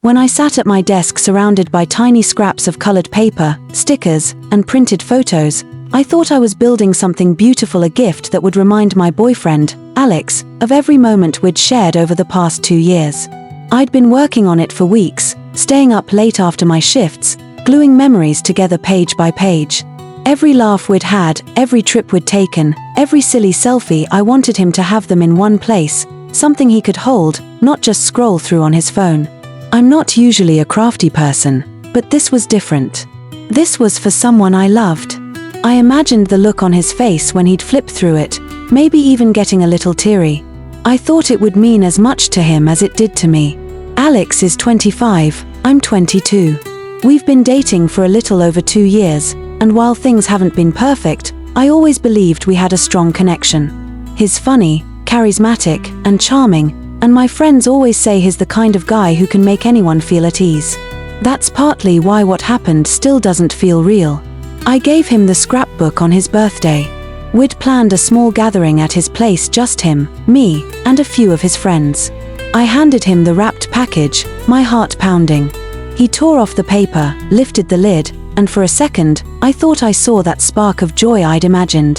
When I sat at my desk surrounded by tiny scraps of colored paper, stickers, and printed photos, I thought I was building something beautiful, a gift that would remind my boyfriend, Alex, of every moment we'd shared over the past 2 years. I'd been working on it for weeks, staying up late after my shifts, gluing memories together page by page. Every laugh we'd had, every trip we'd taken, every silly selfie, I wanted him to have them in one place, something he could hold, not just scroll through on his phone. I'm not usually a crafty person, but this was different. This was for someone I loved. I imagined the look on his face when he'd flip through it, maybe even getting a little teary. I thought it would mean as much to him as it did to me. Alex is 25, I'm 22. We've been dating for a little over 2 years, and while things haven't been perfect, I always believed we had a strong connection. He's funny, charismatic, and charming, and my friends always say he's the kind of guy who can make anyone feel at ease. That's partly why what happened still doesn't feel real. I gave him the scrapbook on his birthday. We'd planned a small gathering at his place, just him, me, and a few of his friends. I handed him the wrapped package, my heart pounding. He tore off the paper, lifted the lid, and for a second, I thought I saw that spark of joy I'd imagined.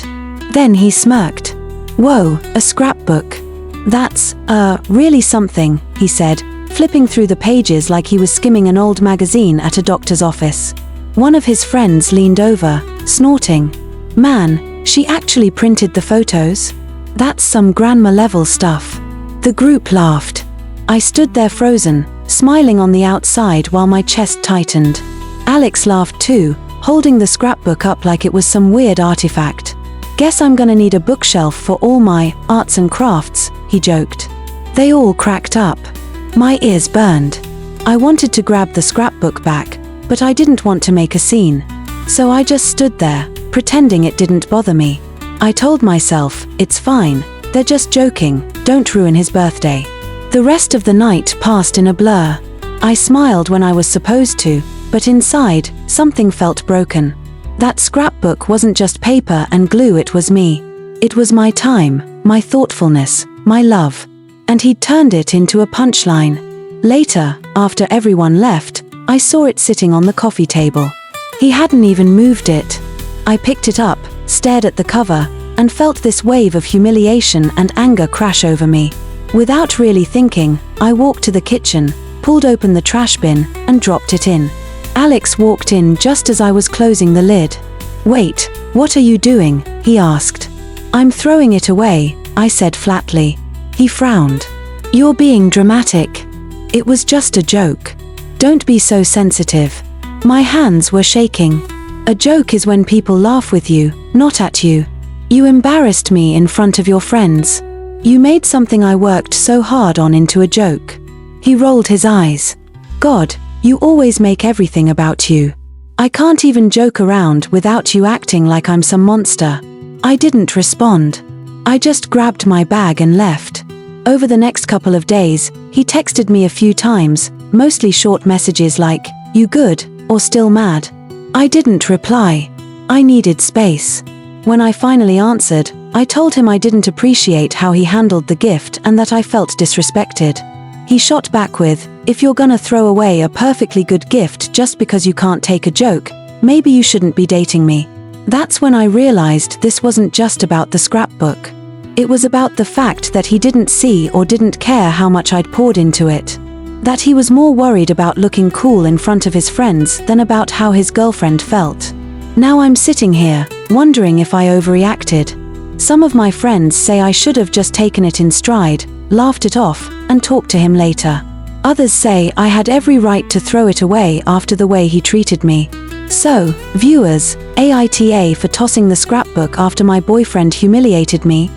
Then he smirked. "Whoa, a scrapbook. That's, really something," he said, flipping through the pages like he was skimming an old magazine at a doctor's office. One of his friends leaned over, snorting. "Man, she actually printed the photos? That's some grandma-level stuff." The group laughed. I stood there frozen, smiling on the outside while my chest tightened. Alex laughed too, holding the scrapbook up like it was some weird artifact. "Guess I'm gonna need a bookshelf for all my arts and crafts," he joked. They all cracked up. My ears burned. I wanted to grab the scrapbook back, but I didn't want to make a scene. So I just stood there, pretending it didn't bother me. I told myself, it's fine, they're just joking, don't ruin his birthday. The rest of the night passed in a blur. I smiled when I was supposed to, but inside, something felt broken. That scrapbook wasn't just paper and glue, it was me. It was my time, my thoughtfulness, my love. And he'd turned it into a punchline. Later, after everyone left, I saw it sitting on the coffee table. He hadn't even moved it. I picked it up, stared at the cover, and felt this wave of humiliation and anger crash over me. Without really thinking, I walked to the kitchen, pulled open the trash bin, and dropped it in. Alex walked in just as I was closing the lid. "Wait, what are you doing?" he asked. "I'm throwing it away," I said flatly. He frowned. "You're being dramatic. It was just a joke. Don't be so sensitive." My hands were shaking. "A joke is when people laugh with you, not at you. You embarrassed me in front of your friends. You made something I worked so hard on into a joke." He rolled his eyes. "God, you always make everything about you. I can't even joke around without you acting like I'm some monster." I didn't respond. I just grabbed my bag and left. Over the next couple of days, he texted me a few times, mostly short messages like, "You good?" or "Still mad?" I didn't reply. I needed space. When I finally answered, I told him I didn't appreciate how he handled the gift and that I felt disrespected. He shot back with, "If you're gonna throw away a perfectly good gift just because you can't take a joke, maybe you shouldn't be dating me." That's when I realized this wasn't just about the scrapbook. It was about the fact that he didn't see or didn't care how much I'd poured into it. That he was more worried about looking cool in front of his friends than about how his girlfriend felt. Now I'm sitting here, wondering if I overreacted. Some of my friends say I should have just taken it in stride, laughed it off, and talked to him later. Others say I had every right to throw it away after the way he treated me. So, viewers, AITA for tossing the scrapbook after my boyfriend humiliated me,